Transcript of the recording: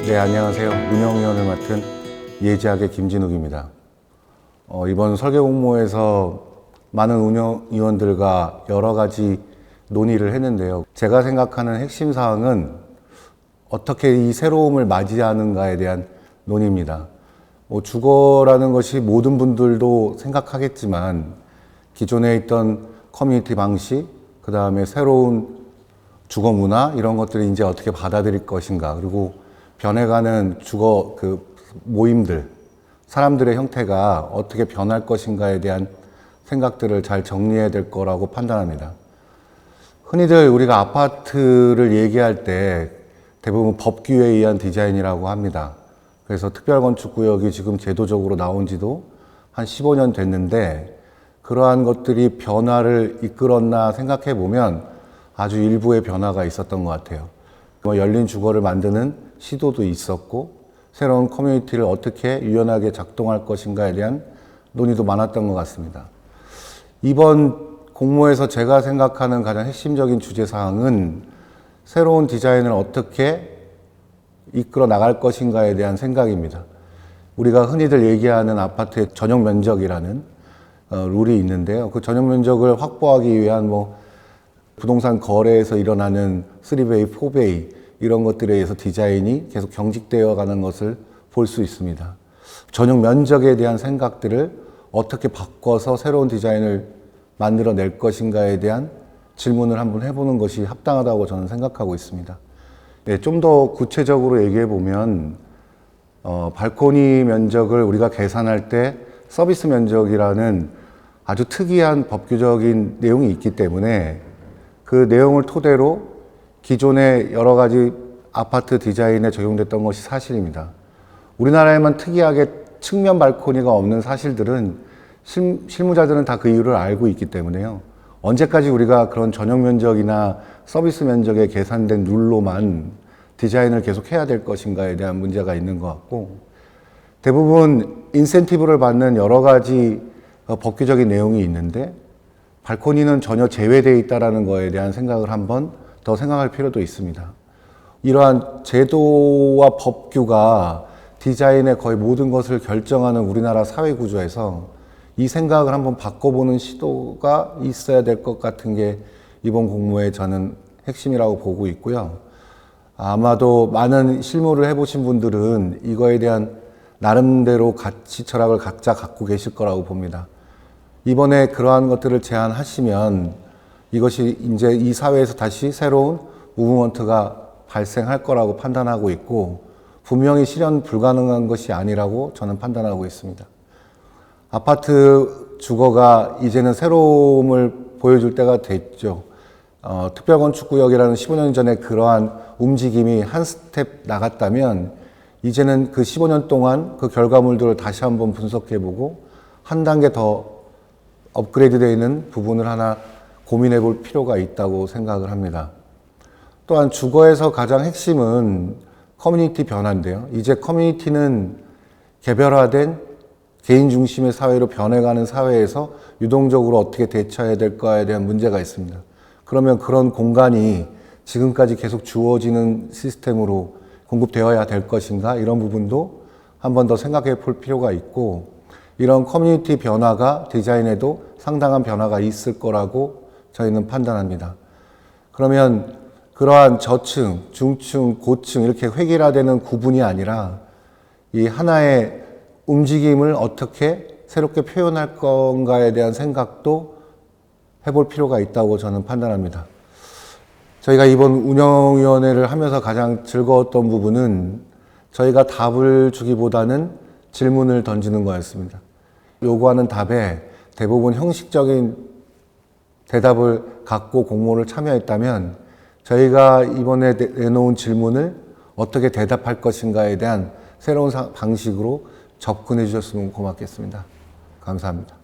네, 안녕하세요. 운영위원을 맡은 예지학의 김진욱입니다. 이번 설계 공모에서 많은 운영위원들과 여러 가지 논의를 했는데요. 제가 생각하는 핵심 사항은 어떻게 이 새로움을 맞이하는가에 대한 논의입니다. 주거라는 것이 모든 분들도 생각하겠지만 기존에 있던 커뮤니티 방식, 그 다음에 새로운 주거 문화 이런 것들을 이제 어떻게 받아들일 것인가, 그리고 변해가는 주거 모임들, 사람들의 형태가 어떻게 변할 것인가에 대한 생각들을 잘 정리해야 될 거라고 판단합니다. 흔히들 우리가 아파트를 얘기할 때 대부분 법규에 의한 디자인이라고 합니다. 그래서 특별건축구역이 지금 제도적으로 나온 지도 한 15년 됐는데 그러한 것들이 변화를 이끌었나 생각해 보면 아주 일부의 변화가 있었던 것 같아요. 열린 주거를 만드는 시도도 있었고 새로운 커뮤니티를 어떻게 유연하게 작동할 것인가에 대한 논의도 많았던 것 같습니다. 이번 공모에서 제가 생각하는 가장 핵심적인 주제사항은 새로운 디자인을 어떻게 이끌어 나갈 것인가에 대한 생각입니다. 우리가 흔히들 얘기하는 아파트의 전용 면적이라는 룰이 있는데요. 그 전용 면적을 확보하기 위한 부동산 거래에서 일어나는 3베이, 4베이 이런 것들에 의해서 디자인이 계속 경직되어 가는 것을 볼 수 있습니다. 전용 면적에 대한 생각들을 어떻게 바꿔서 새로운 디자인을 만들어낼 것인가에 대한 질문을 한번 해보는 것이 합당하다고 저는 생각하고 있습니다. 네, 좀 더 구체적으로 얘기해 보면 발코니 면적을 우리가 계산할 때 서비스 면적이라는 아주 특이한 법규적인 내용이 있기 때문에 그 내용을 토대로 기존의 여러 가지 아파트 디자인에 적용됐던 것이 사실입니다. 우리나라에만 특이하게 측면 발코니가 없는 사실들은 실무자들은 다 그 이유를 알고 있기 때문에요. 언제까지 우리가 그런 전용 면적이나 서비스 면적에 계산된 룰로만 디자인을 계속 해야 될 것인가에 대한 문제가 있는 것 같고, 대부분 인센티브를 받는 여러 가지 법규적인 내용이 있는데 발코니는 전혀 제외되어 있다는 것에 대한 생각을 한번 더 생각할 필요도 있습니다. 이러한 제도와 법규가 디자인의 거의 모든 것을 결정하는 우리나라 사회 구조에서 이 생각을 한번 바꿔보는 시도가 있어야 될 것 같은 게 이번 공모의 저는 핵심이라고 보고 있고요. 아마도 많은 실무를 해보신 분들은 이거에 대한 나름대로 가치 철학을 각자 갖고 계실 거라고 봅니다. 이번에 그러한 것들을 제안하시면 이것이 이제 이 사회에서 다시 새로운 무브먼트가 발생할 거라고 판단하고 있고 분명히 실현 불가능한 것이 아니라고 저는 판단하고 있습니다. 아파트 주거가 이제는 새로움을 보여줄 때가 됐죠. 특별건축구역이라는 15년 전에 그러한 움직임이 한 스텝 나갔다면 이제는 그 15년 동안 그 결과물들을 다시 한번 분석해보고 한 단계 더 업그레이드 되어 있는 부분을 하나 고민해 볼 필요가 있다고 생각을 합니다. 또한 주거에서 가장 핵심은 커뮤니티 변화인데요. 이제 커뮤니티는 개별화된 개인 중심의 사회로 변해가는 사회에서 유동적으로 어떻게 대처해야 될까에 대한 문제가 있습니다. 그러면 그런 공간이 지금까지 계속 주어지는 시스템으로 공급되어야 될 것인가? 이런 부분도 한 번 더 생각해 볼 필요가 있고, 이런 커뮤니티 변화가 디자인에도 상당한 변화가 있을 거라고 저희는 판단합니다. 그러면 그러한 저층, 중층, 고층 이렇게 획일화되는 구분이 아니라 이 하나의 움직임을 어떻게 새롭게 표현할 건가에 대한 생각도 해볼 필요가 있다고 저는 판단합니다. 저희가 이번 운영위원회를 하면서 가장 즐거웠던 부분은 저희가 답을 주기보다는 질문을 던지는 거였습니다. 요구하는 답에 대부분 형식적인 대답을 갖고 공모를 참여했다면 저희가 이번에 내놓은 질문을 어떻게 대답할 것인가에 대한 새로운 방식으로 접근해 주셨으면 고맙겠습니다. 감사합니다.